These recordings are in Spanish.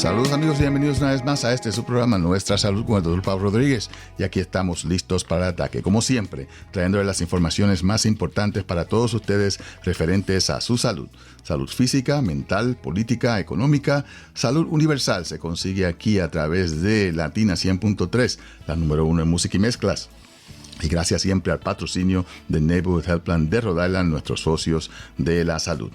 Saludos amigos y bienvenidos una vez más a este su programa Nuestra Salud con el Dr. Pablo Rodríguez. Y aquí estamos listos para el ataque, como siempre, trayéndoles las informaciones más importantes para todos ustedes referentes a su salud. Salud física, mental, política, económica, salud universal se consigue aquí a través de Latina 100.3, la número 1 en música y mezclas. Y gracias siempre al patrocinio de Neighborhood Health Plan de Rhode Island, nuestros socios de la salud.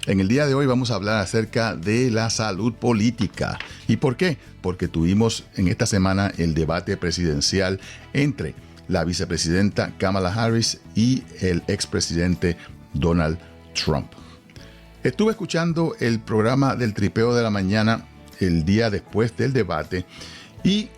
En el día de hoy vamos a hablar acerca de la salud política. ¿Y por qué? Porque tuvimos en esta semana el debate presidencial entre la vicepresidenta Kamala Harris y el expresidente Donald Trump. Estuve escuchando el programa del Tripeo de la Mañana el día después del debate y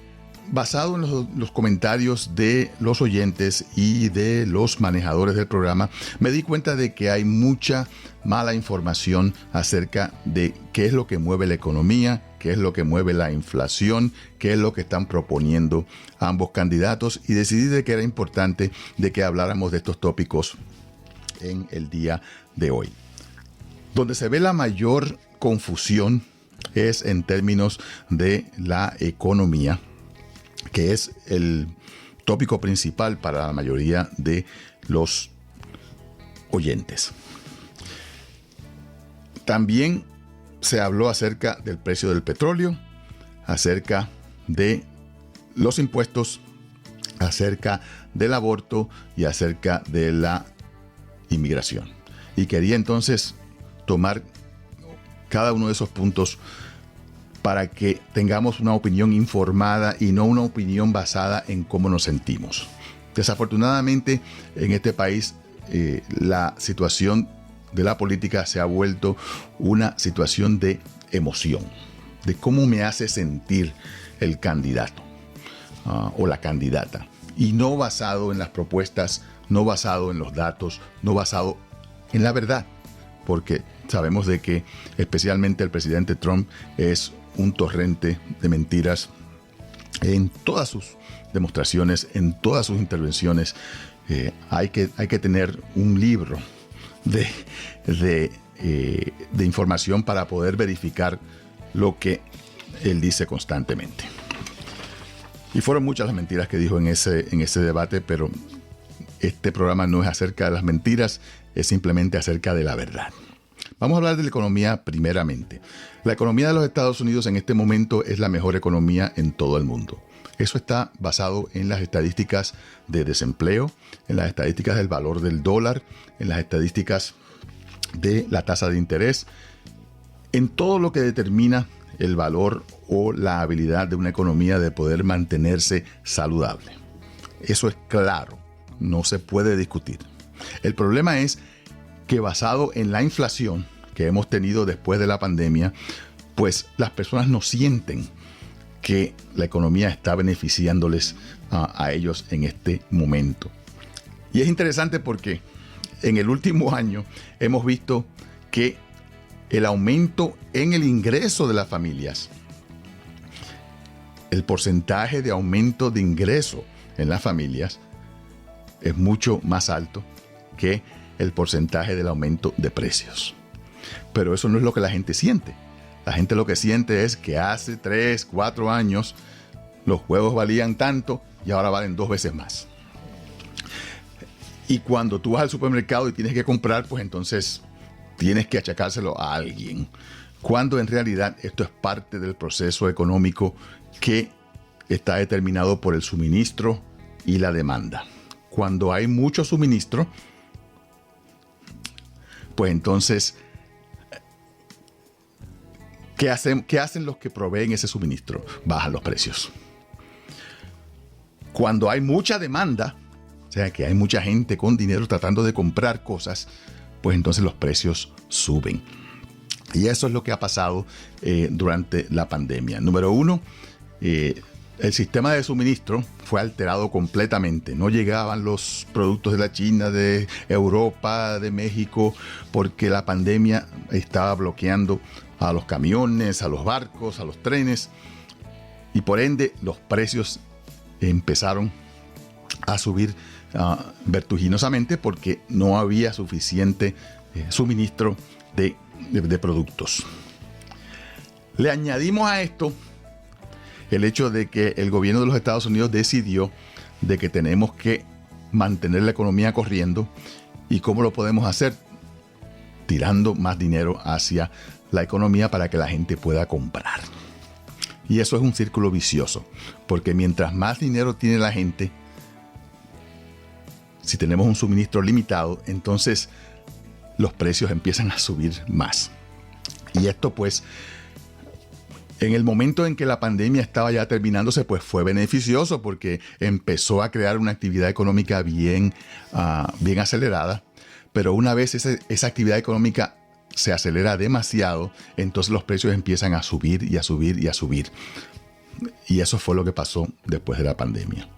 basado en los comentarios de los oyentes y de los manejadores del programa, me di cuenta de que hay mucha mala información acerca de qué es lo que mueve la economía, qué es lo que mueve la inflación, qué es lo que están proponiendo ambos candidatos, y decidí de que era importante de que habláramos de estos tópicos en el día de hoy. Donde se ve la mayor confusión es en términos de la economía, que es el tópico principal para la mayoría de los oyentes. También se habló acerca del precio del petróleo, acerca de los impuestos, acerca del aborto y acerca de la inmigración. Y quería entonces tomar cada uno de esos puntos para que tengamos una opinión informada y no una opinión basada en cómo nos sentimos. Desafortunadamente, en este país, la situación de la política se ha vuelto una situación de emoción, de cómo me hace sentir el candidato o la candidata, y no basado en las propuestas, no basado en los datos, no basado en la verdad, porque sabemos de que especialmente el presidente Trump es un torrente de mentiras en todas sus demostraciones, en todas sus intervenciones. Hay que tener un libro de información para poder verificar lo que él dice constantemente. Y fueron muchas las mentiras que dijo en ese debate, pero este programa no es acerca de las mentiras, es simplemente acerca de la verdad. Vamos a hablar de la economía primeramente. La economía de los Estados Unidos en este momento es la mejor economía en todo el mundo. Eso está basado en las estadísticas de desempleo, en las estadísticas del valor del dólar, en las estadísticas de la tasa de interés, en todo lo que determina el valor o la habilidad de una economía de poder mantenerse saludable. Eso es claro, no se puede discutir. El problema es que basado en la inflación que hemos tenido después de la pandemia, pues las personas no sienten que la economía está beneficiándoles a ellos en este momento. Y es interesante porque en el último año hemos visto que el aumento en el ingreso de las familias, el porcentaje de aumento de ingreso en las familias es mucho más alto que el porcentaje del aumento de precios. Pero eso no es lo que la gente siente. La gente lo que siente es que hace 3, 4 años los huevos valían tanto y ahora valen 2 veces más. Y cuando tú vas al supermercado y tienes que comprar, pues entonces tienes que achacárselo a alguien. Cuando en realidad esto es parte del proceso económico que está determinado por el suministro y la demanda. Cuando hay mucho suministro, pues entonces, ¿qué hacen los que proveen ese suministro? Bajan los precios. Cuando hay mucha demanda, o sea que hay mucha gente con dinero tratando de comprar cosas, pues entonces los precios suben. Y eso es lo que ha pasado durante la pandemia. Número 1, el sistema de suministro fue alterado completamente. No llegaban los productos de la China, de Europa, de México, porque la pandemia estaba bloqueando a los camiones, a los barcos, a los trenes. Y por ende, los precios empezaron a subir vertiginosamente porque no había suficiente suministro de productos. Le añadimos a esto el hecho de que el gobierno de los Estados Unidos decidió de que tenemos que mantener la economía corriendo. ¿Y cómo lo podemos hacer? Tirando más dinero hacia la economía para que la gente pueda comprar. Y eso es un círculo vicioso, porque mientras más dinero tiene la gente, si tenemos un suministro limitado, entonces los precios empiezan a subir más. Y esto pues, en el momento en que la pandemia estaba ya terminándose, pues fue beneficioso porque empezó a crear una actividad económica bien acelerada. Pero una vez esa actividad económica se acelera demasiado, entonces los precios empiezan a subir y a subir y a subir. Y eso fue lo que pasó después de la pandemia.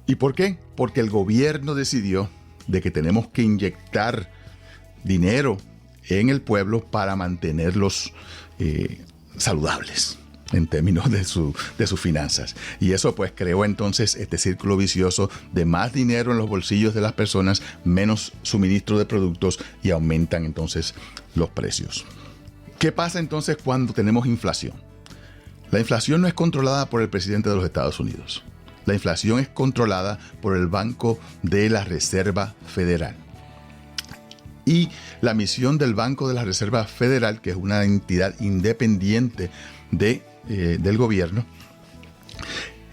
¿Y por qué? Porque el gobierno decidió de que tenemos que inyectar dinero en el pueblo para mantenerlos saludables en términos de sus finanzas. Y eso pues creó entonces este círculo vicioso de más dinero en los bolsillos de las personas, menos suministro de productos y aumentan entonces los precios. ¿Qué pasa entonces cuando tenemos inflación? La inflación no es controlada por el presidente de los Estados Unidos. La inflación es controlada por el Banco de la Reserva Federal. Y la misión del Banco de la Reserva Federal, que es una entidad independiente del gobierno,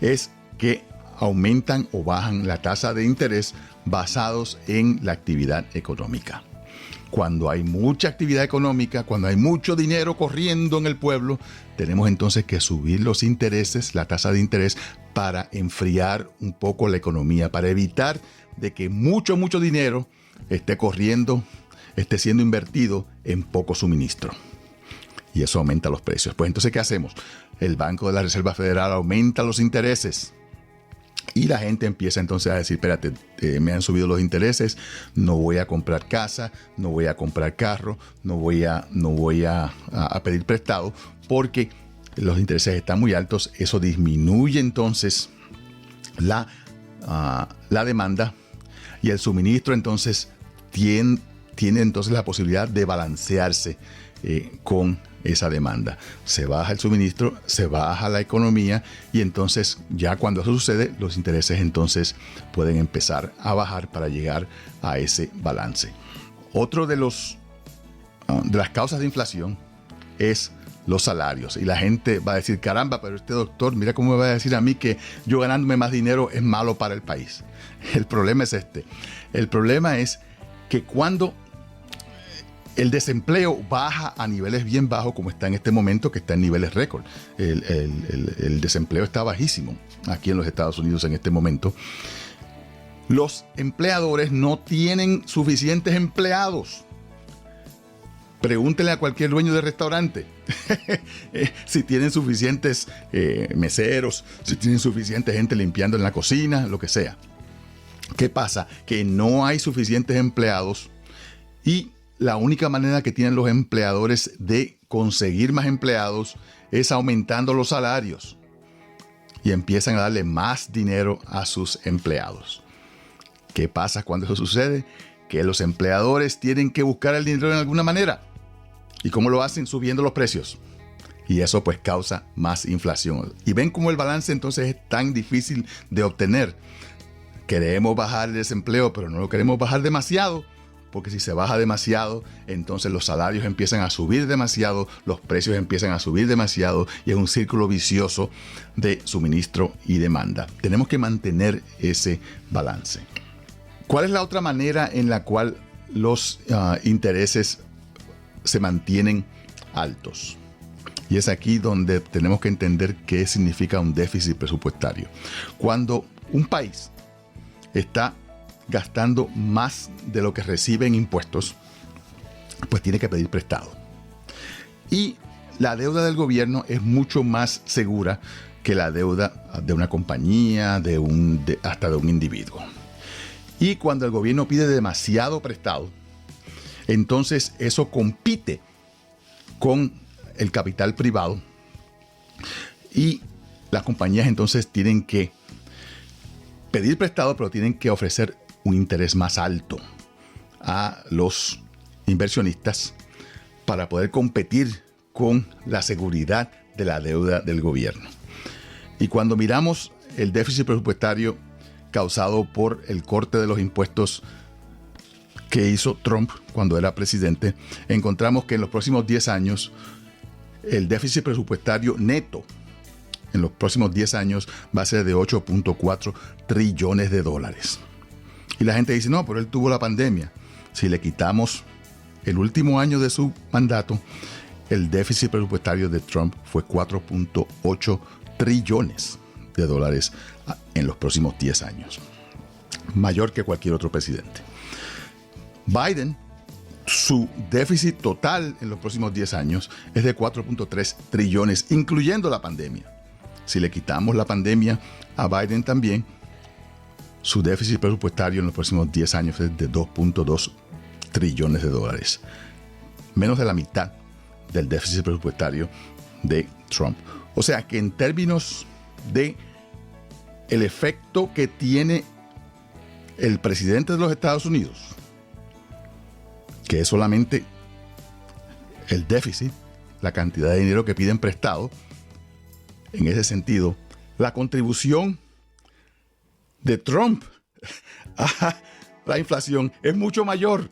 es que aumentan o bajan la tasa de interés basados en la actividad económica. Cuando hay mucha actividad económica, cuando hay mucho dinero corriendo en el pueblo, tenemos entonces que subir los intereses, la tasa de interés, para enfriar un poco la economía, para evitar de que mucho dinero esté corriendo, esté siendo invertido en poco suministro. Y eso aumenta los precios. Pues entonces, ¿qué hacemos? El Banco de la Reserva Federal aumenta los intereses. Y la gente empieza entonces a decir, espérate, me han subido los intereses, no voy a comprar casa, no voy a comprar carro, no voy a pedir prestado, porque los intereses están muy altos. Eso disminuye entonces la demanda, y el suministro entonces tiene entonces la posibilidad de balancearse con esa demanda. Se baja el suministro, se baja la economía, y entonces ya cuando eso sucede, los intereses entonces pueden empezar a bajar para llegar a ese balance. Otro de las causas de inflación es los salarios. Y la gente va a decir, caramba, pero este doctor, mira cómo me va a decir a mí que yo ganándome más dinero es malo para el país. El problema es este. El problema es que cuando el desempleo baja a niveles bien bajos, como está en este momento, que está en niveles récord. El desempleo está bajísimo aquí en los Estados Unidos en este momento. Los empleadores no tienen suficientes empleados. Pregúntenle a cualquier dueño de restaurante si tienen suficientes meseros, si tienen suficiente gente limpiando en la cocina, lo que sea. ¿Qué pasa? Que no hay suficientes empleados, y la única manera que tienen los empleadores de conseguir más empleados es aumentando los salarios, y empiezan a darle más dinero a sus empleados. ¿Qué pasa cuando eso sucede? Que los empleadores tienen que buscar el dinero de alguna manera. ¿Y cómo lo hacen? Subiendo los precios. Y eso pues causa más inflación. Y ven cómo el balance entonces es tan difícil de obtener. Queremos bajar el desempleo, pero no lo queremos bajar demasiado, porque si se baja demasiado, entonces los salarios empiezan a subir demasiado, los precios empiezan a subir demasiado, y es un círculo vicioso de suministro y demanda. Tenemos que mantener ese balance. ¿Cuál es la otra manera en la cual los intereses se mantienen altos? Y es aquí donde tenemos que entender qué significa un déficit presupuestario. Cuando un país está gastando más de lo que recibe en impuestos, pues tiene que pedir prestado. Y la deuda del gobierno es mucho más segura que la deuda de una compañía, hasta de un individuo. Y cuando el gobierno pide demasiado prestado, entonces eso compite con el capital privado, y las compañías entonces tienen que pedir prestado, pero tienen que ofrecer un interés más alto a los inversionistas para poder competir con la seguridad de la deuda del gobierno. Y cuando miramos el déficit presupuestario causado por el corte de los impuestos que hizo Trump cuando era presidente, encontramos que en los próximos 10 años el déficit presupuestario neto en los próximos 10 años va a ser de 8.4 trillones de dólares. Y la gente dice, no, pero él tuvo la pandemia. Si le quitamos el último año de su mandato, el déficit presupuestario de Trump fue 4.8 trillones de dólares en los próximos 10 años. Mayor que cualquier otro presidente. Biden, su déficit total en los próximos 10 años es de 4.3 trillones, incluyendo la pandemia. Si le quitamos la pandemia a Biden también, su déficit presupuestario en los próximos 10 años es de 2.2 trillones de dólares. Menos de la mitad del déficit presupuestario de Trump. O sea que en términos de el efecto que tiene el presidente de los Estados Unidos, que es solamente el déficit, la cantidad de dinero que piden prestado, en ese sentido, la contribución de Trump a la inflación es mucho mayor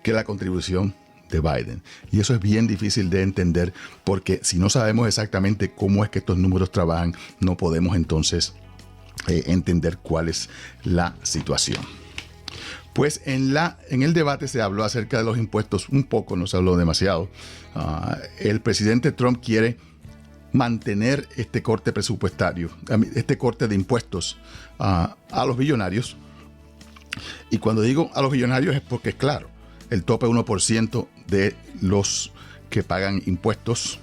que la contribución de Biden. Y eso es bien difícil de entender porque si no sabemos exactamente cómo es que estos números trabajan, no podemos entonces entender cuál es la situación. Pues en el debate se habló acerca de los impuestos un poco, no se habló demasiado. El presidente Trump quiere mantener este corte presupuestario, este corte de impuestos a los billonarios. Y cuando digo a los billonarios es porque, claro, el tope 1% de los que pagan impuestos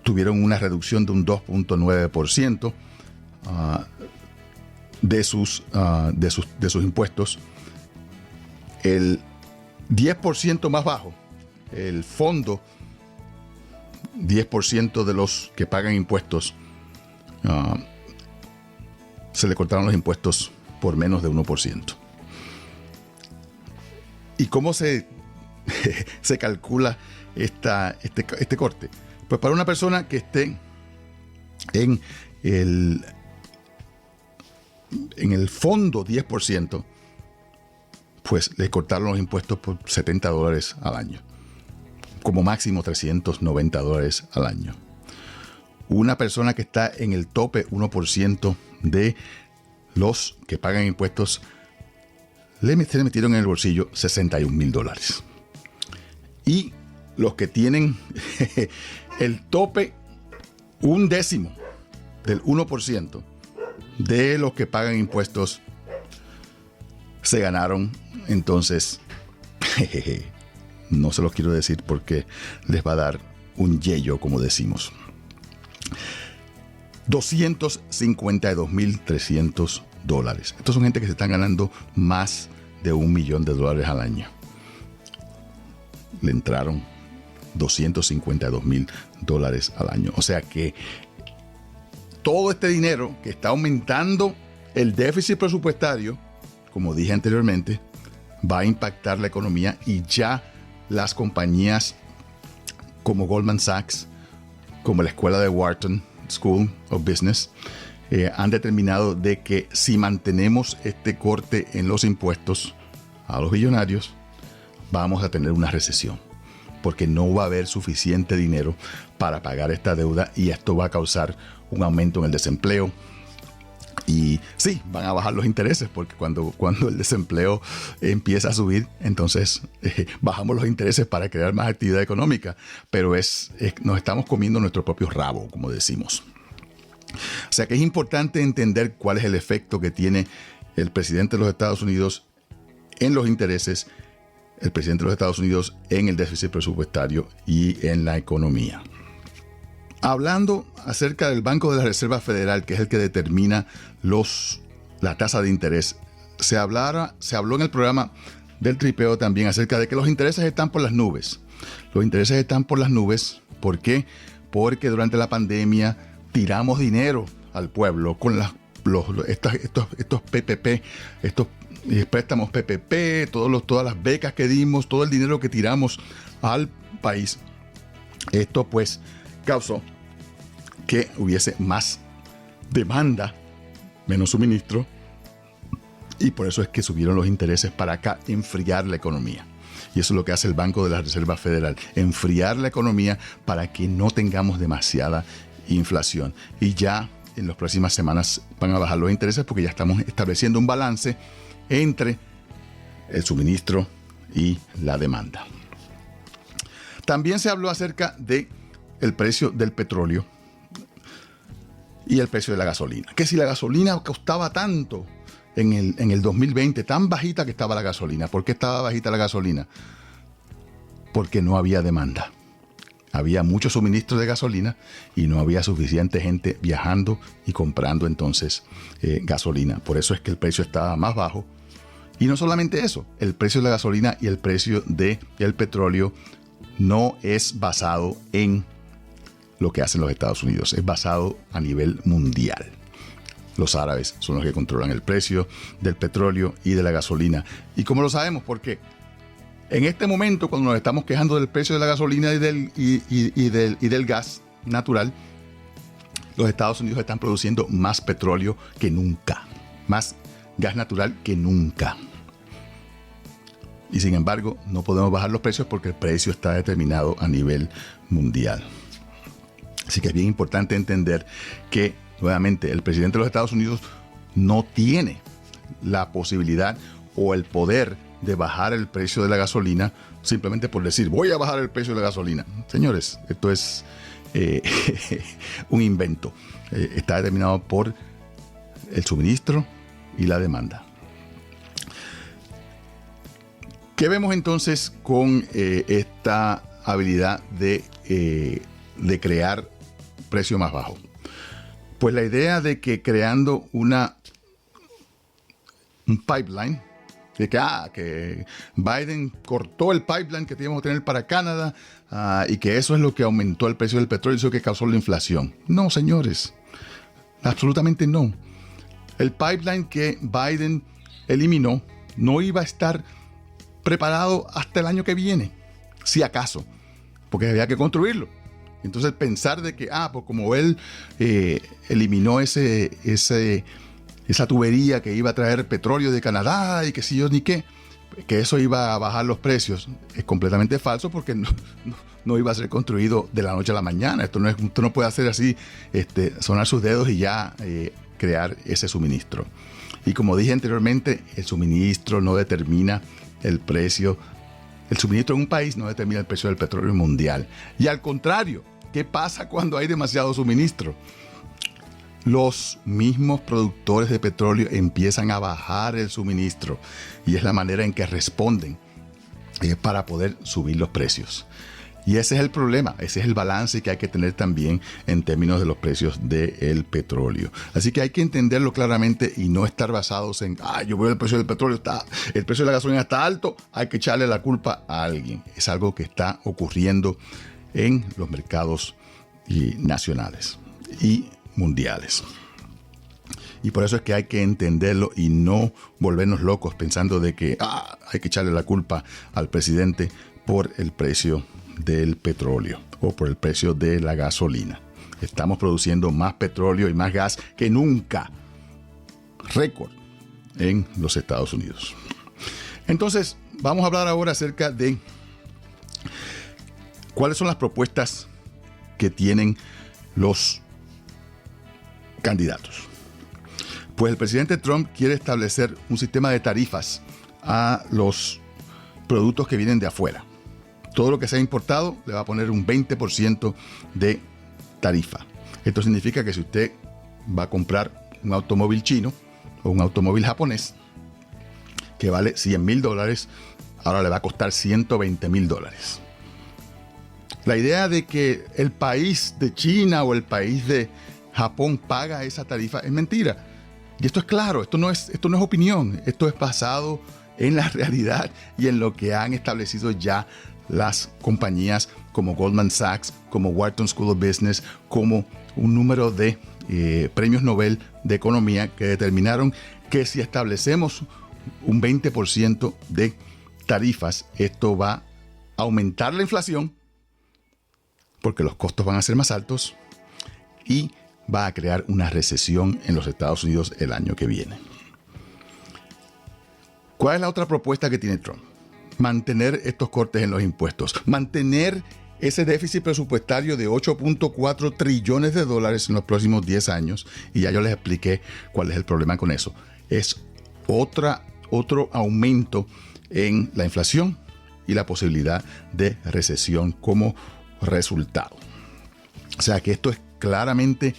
tuvieron una reducción de un 2.9% de sus impuestos. El 10% más bajo, el fondo 10% de los que pagan impuestos se le cortaron los impuestos por menos de 1%. ¿Y cómo se calcula este corte? Pues para una persona que esté en el fondo 10%, pues le cortaron los impuestos por $70 al año. Como máximo $390 al año. Una persona que está en el tope 1% de los que pagan impuestos, le metieron en el bolsillo $61,000. Y los que tienen el tope 1/10 del 1% de los que pagan impuestos, se ganaron entonces, no se los quiero decir porque les va a dar un yello, como decimos, $252,300. Estos son gente que se están ganando más de $1 millón al año. Le entraron $252,000 al año. O sea que todo este dinero que está aumentando el déficit presupuestario, como dije anteriormente, va a impactar la economía, y ya las compañías como Goldman Sachs, como la escuela de Wharton School of Business, han determinado de que si mantenemos este corte en los impuestos a los billonarios, vamos a tener una recesión, porque no va a haber suficiente dinero para pagar esta deuda, y esto va a causar un aumento en el desempleo. Y sí, van a bajar los intereses, porque cuando el desempleo empieza a subir, entonces bajamos los intereses para crear más actividad económica, pero nos estamos comiendo nuestro propio rabo, como decimos. O sea que es importante entender cuál es el efecto que tiene el presidente de los Estados Unidos en los intereses, el presidente de los Estados Unidos en el déficit presupuestario y en la economía. Hablando acerca del Banco de la Reserva Federal, que es el que determina la tasa de interés, se habló en el programa del Tripeo también acerca de que los intereses están por las nubes. Los intereses están por las nubes. ¿Por qué? Porque durante la pandemia tiramos dinero al pueblo con estos PPP, estos préstamos PPP, todas las becas que dimos, todo el dinero que tiramos al país. Esto pues causó que hubiese más demanda, menos suministro, y por eso es que subieron los intereses para acá, enfriar la economía. Y eso es lo que hace el Banco de la Reserva Federal, enfriar la economía para que no tengamos demasiada inflación. Y ya en las próximas semanas van a bajar los intereses porque ya estamos estableciendo un balance entre el suministro y la demanda. También se habló acerca del precio del petróleo y el precio de la gasolina. Que si la gasolina costaba tanto en el 2020, tan bajita que estaba la gasolina. ¿Por qué estaba bajita la gasolina? Porque no había demanda. Había mucho suministro de gasolina y no había suficiente gente viajando y comprando entonces gasolina. Por eso es que el precio estaba más bajo. Y no solamente eso, el precio de la gasolina y el precio del petróleo no es basado en lo que hacen los Estados Unidos, es basado a nivel mundial. Los árabes son los que controlan el precio del petróleo y de la gasolina. ¿Y cómo lo sabemos? Porque en este momento, cuando nos estamos quejando del precio de la gasolina y del gas natural, los Estados Unidos están produciendo más petróleo que nunca, más gas natural que nunca. Y sin embargo, no podemos bajar los precios porque el precio está determinado a nivel mundial. Así que es bien importante entender que, nuevamente, el presidente de los Estados Unidos no tiene la posibilidad o el poder de bajar el precio de la gasolina simplemente por decir, voy a bajar el precio de la gasolina. Señores, esto es un invento. Está determinado por el suministro y la demanda. ¿Qué vemos entonces con esta habilidad de crear precio más bajo? Pues la idea de que creando un pipeline, de que Biden cortó el pipeline que teníamos que tener para Canadá y que eso es lo que aumentó el precio del petróleo y eso es lo que causó la inflación. No, señores, absolutamente no. El pipeline que Biden eliminó no iba a estar preparado hasta el año que viene, si acaso, porque había que construirlo. Entonces pensar de que, pues como él eliminó esa tubería que iba a traer petróleo de Canadá y que si yo ni qué, que eso iba a bajar los precios, es completamente falso porque no iba a ser construido de la noche a la mañana. Esto no puede hacer así, sonar sus dedos y ya crear ese suministro. Y como dije anteriormente, el suministro no determina el precio. El suministro en un país no determina el precio del petróleo mundial. Y al contrario, ¿qué pasa cuando hay demasiado suministro? Los mismos productores de petróleo empiezan a bajar el suministro y es la manera en que responden para poder subir los precios. Y ese es el problema, ese es el balance que hay que tener también en términos de los precios del petróleo. Así que hay que entenderlo claramente y no estar basados en, yo veo el precio del petróleo, el precio de la gasolina está alto, hay que echarle la culpa a alguien. Es algo que está ocurriendo en los mercados nacionales y mundiales. Y por eso es que hay que entenderlo y no volvernos locos pensando de que hay que echarle la culpa al presidente por el precio del petróleo o por el precio de la gasolina. Estamos produciendo más petróleo y más gas que nunca. Récord en los Estados Unidos. Entonces, vamos a hablar ahora acerca de cuáles son las propuestas que tienen los candidatos. Pues el presidente Trump quiere establecer un sistema de tarifas a los productos que vienen de afuera. Todo lo que sea importado le va a poner un 20% de tarifa. Esto significa que si usted va a comprar un automóvil chino o un automóvil japonés que vale $100,000, ahora le va a costar $120,000. La idea de que el país de China o el país de Japón paga esa tarifa es mentira. Y esto es claro, esto no es opinión, esto es basado en la realidad y en lo que han establecido ya las compañías como Goldman Sachs, como Wharton School of Business, como un número de premios Nobel de Economía que determinaron que si establecemos un 20% de tarifas, esto va a aumentar la inflación, porque los costos van a ser más altos y va a crear una recesión en los Estados Unidos el año que viene. ¿Cuál es la otra propuesta que tiene Trump? Mantener estos cortes en los impuestos, mantener ese déficit presupuestario de 8.4 trillones de dólares en los próximos 10 años, y ya yo les expliqué cuál es el problema con eso. Es otro aumento en la inflación y la posibilidad de recesión como resultado. O sea que esto es claramente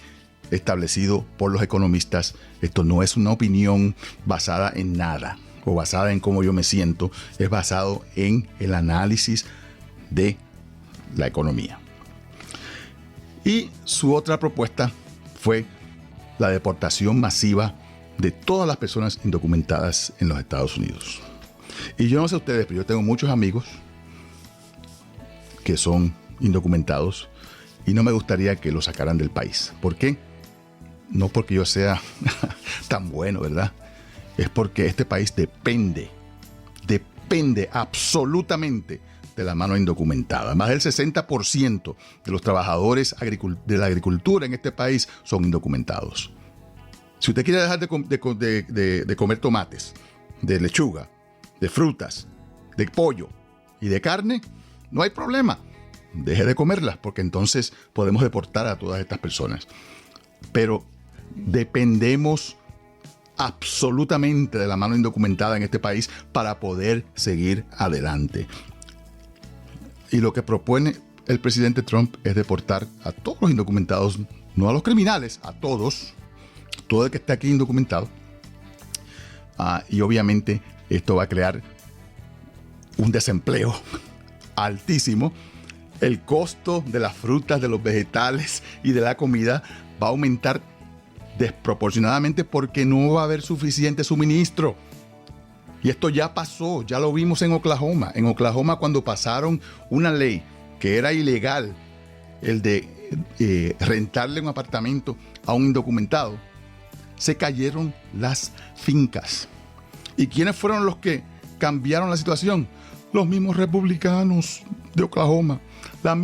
establecido por los economistas. Esto no es una opinión basada en nada o basada en cómo yo me siento, es basado en el análisis de la economía. Y su otra propuesta fue la deportación masiva de todas las personas indocumentadas en los Estados Unidos. Y yo no sé ustedes, pero yo tengo muchos amigos que son indocumentados y no me gustaría que los sacaran del país. ¿Por qué? No porque yo sea tan bueno, ¿verdad? Es porque este país depende absolutamente de la mano indocumentada. Más del 60% de los trabajadores de la agricultura en este país son indocumentados. Si usted quiere dejar de comer tomates, de lechuga, de frutas, de pollo y de carne, no hay problema. Deje de comerlas, porque entonces podemos deportar a todas estas personas. Pero dependemos absolutamente de la mano indocumentada en este país para poder seguir adelante. Y lo que propone el presidente Trump es deportar a todos los indocumentados, no a los criminales, a todos, todo el que esté aquí indocumentado. Y obviamente esto va a crear un desempleo altísimo. El costo de las frutas, de los vegetales y de la comida va a aumentar desproporcionadamente porque no va a haber suficiente suministro. Y esto ya pasó, ya lo vimos en Oklahoma. En Oklahoma, cuando pasaron una ley que era ilegal, el de rentarle un apartamento a un indocumentado, se cayeron las fincas. ¿Y quiénes fueron los que cambiaron la situación? Los mismos republicanos de Oklahoma. Los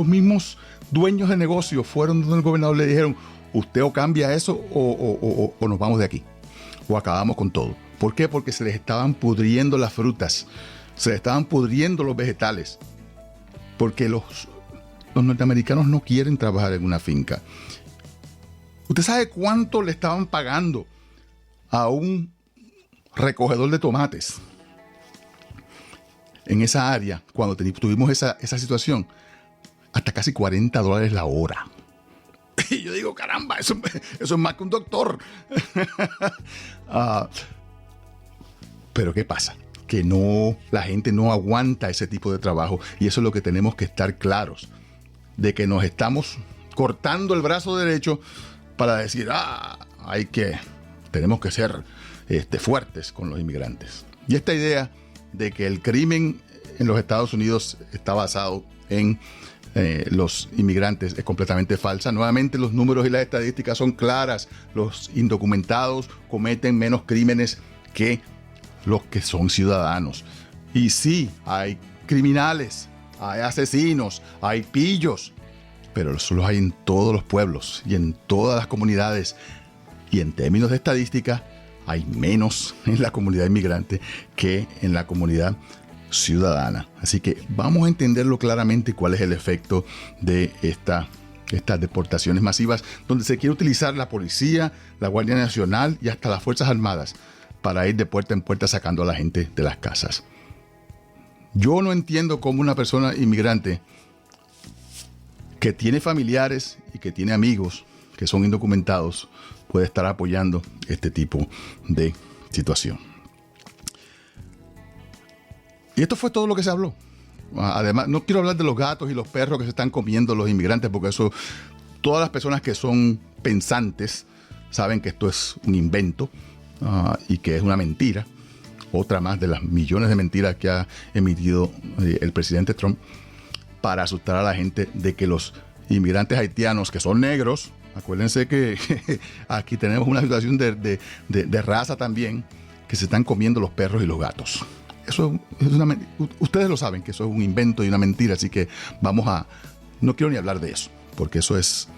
mismos dueños de negocios fueron donde el gobernador le dijeron: usted o cambia eso o nos vamos de aquí, o acabamos con todo. ¿Por qué? Porque se les estaban pudriendo las frutas, se les estaban pudriendo los vegetales, porque los norteamericanos no quieren trabajar en una finca. ¿Usted sabe cuánto le estaban pagando a un recogedor de tomates en esa área cuando tuvimos esa situación? Hasta casi $40 la hora. Y yo digo, caramba, eso es más que un doctor. Pero ¿qué pasa? Que la gente no aguanta ese tipo de trabajo, y eso es lo que tenemos que estar claros, de que nos estamos cortando el brazo derecho para decir, tenemos que ser fuertes con los inmigrantes. Y esta idea de que el crimen en los Estados Unidos está basado en los inmigrantes es completamente falsa. Nuevamente, los números y las estadísticas son claras. Los indocumentados cometen menos crímenes que los que son ciudadanos. Y sí, hay criminales, hay asesinos, hay pillos, pero eso los hay en todos los pueblos y en todas las comunidades. Y en términos de estadística, hay menos en la comunidad inmigrante que en la comunidad ciudadana. Así que vamos a entenderlo claramente cuál es el efecto de estas deportaciones masivas, donde se quiere utilizar la policía, la Guardia Nacional y hasta las Fuerzas Armadas para ir de puerta en puerta sacando a la gente de las casas. Yo no entiendo cómo una persona inmigrante que tiene familiares y que tiene amigos que son indocumentados puede estar apoyando este tipo de situación. Y esto fue todo lo que se habló. Además, no quiero hablar de los gatos y los perros que se están comiendo los inmigrantes, porque eso, todas las personas que son pensantes saben que esto es un invento y que es una mentira. Otra más de las millones de mentiras que ha emitido el presidente Trump para asustar a la gente de que los inmigrantes haitianos, que son negros, acuérdense que aquí tenemos una situación de raza también, que se están comiendo los perros y los gatos. Eso es ustedes lo saben, que eso es un invento y una mentira, así que vamos a no quiero ni hablar de eso, porque eso es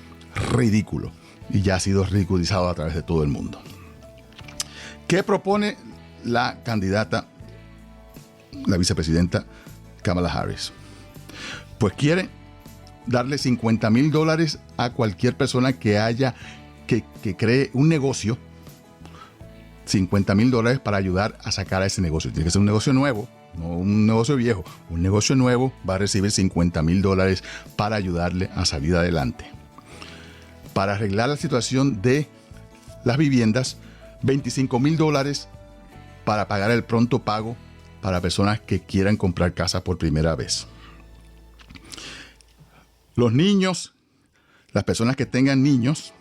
ridículo y ya ha sido ridiculizado a través de todo el mundo. ¿Qué propone la candidata, la vicepresidenta Kamala Harris? Pues quiere darle $50,000 a cualquier persona que cree un negocio, $50,000 para ayudar a sacar a ese negocio. Tiene que ser un negocio nuevo, no un negocio viejo. Un negocio nuevo va a recibir $50,000 para ayudarle a salir adelante. Para arreglar la situación de las viviendas, $25,000 para pagar el pronto pago para personas que quieran comprar casa por primera vez. Los niños, las personas que tengan niños,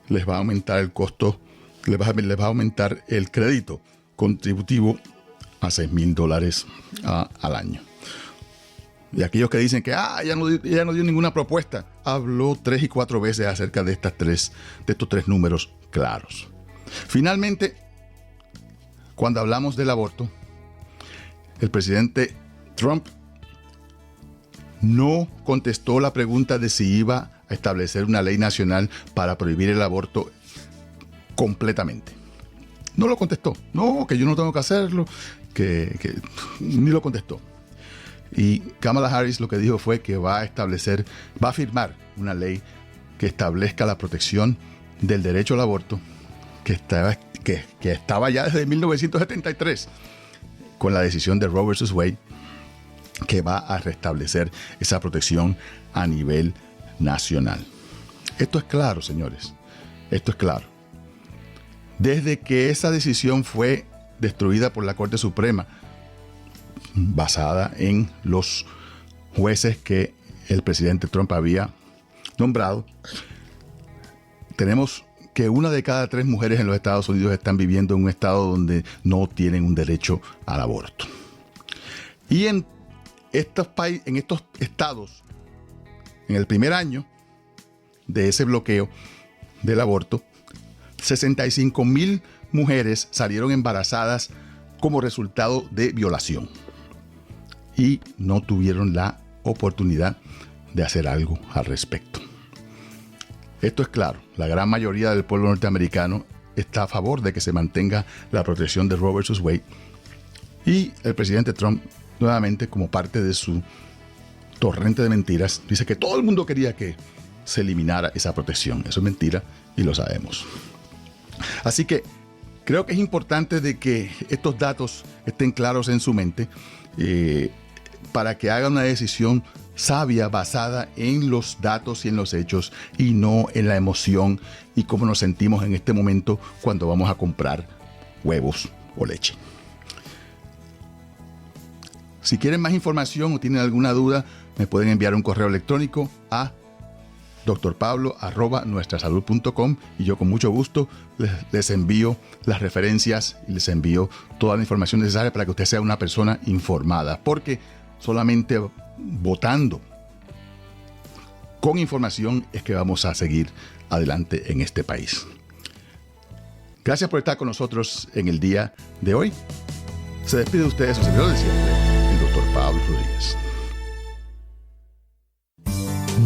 les va a aumentar el costo, les va a aumentar el crédito contributivo a $6,000 al año. Y aquellos que dicen que ella no dio ninguna propuesta, habló 3 y 4 veces acerca de estos tres números claros. Finalmente, cuando hablamos del aborto, el presidente Trump no contestó la pregunta de si iba a establecer una ley nacional para prohibir el aborto completamente. No lo contestó. No, que yo no tengo que hacerlo, que ni lo contestó. Y Kamala Harris lo que dijo fue que va a firmar una ley que establezca la protección del derecho al aborto que estaba ya desde 1973 con la decisión de Roe vs. Wade, que va a restablecer esa protección a nivel nacional. Esto es claro, señores. Esto es claro. Desde que esa decisión fue destruida por la Corte Suprema, basada en los jueces que el presidente Trump había nombrado, tenemos que 1 de cada 3 mujeres en los Estados Unidos están viviendo en un estado donde no tienen un derecho al aborto. Y en estos estados, en el primer año de ese bloqueo del aborto, 65,000 mujeres salieron embarazadas como resultado de violación y no tuvieron la oportunidad de hacer algo al respecto. Esto es claro, la gran mayoría del pueblo norteamericano está a favor de que se mantenga la protección de Roe vs. Wade, y el presidente Trump, nuevamente, como parte de su torrente de mentiras, dice que todo el mundo quería que se eliminara esa protección. Eso es mentira y lo sabemos. Así que creo que es importante de que estos datos estén claros en su mente para que haga una decisión sabia basada en los datos y en los hechos y no en la emoción y cómo nos sentimos en este momento cuando vamos a comprar huevos o leche. Si quieren más información o tienen alguna duda, me pueden enviar un correo electrónico a drpablo@nuestrasalud.com y yo con mucho gusto les envío las referencias y les envío toda la información necesaria para que usted sea una persona informada, porque solamente votando con información es que vamos a seguir adelante en este país. Gracias por estar con nosotros en el día de hoy. Se despide de ustedes su servidor de siempre, el Dr. Pablo Rodríguez.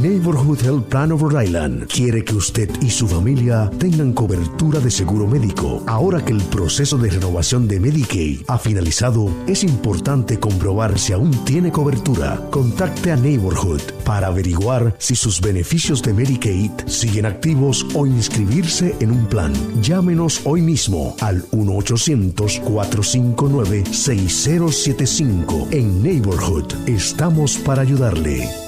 Neighborhood Health Plan of Rhode Island quiere que usted y su familia tengan cobertura de seguro médico. Ahora que el proceso de renovación de Medicaid ha finalizado, es importante comprobar si aún tiene cobertura. Contacte a Neighborhood para averiguar si sus beneficios de Medicaid siguen activos o inscribirse en un plan. Llámenos hoy mismo al 1-800-459-6075. En Neighborhood estamos para ayudarle.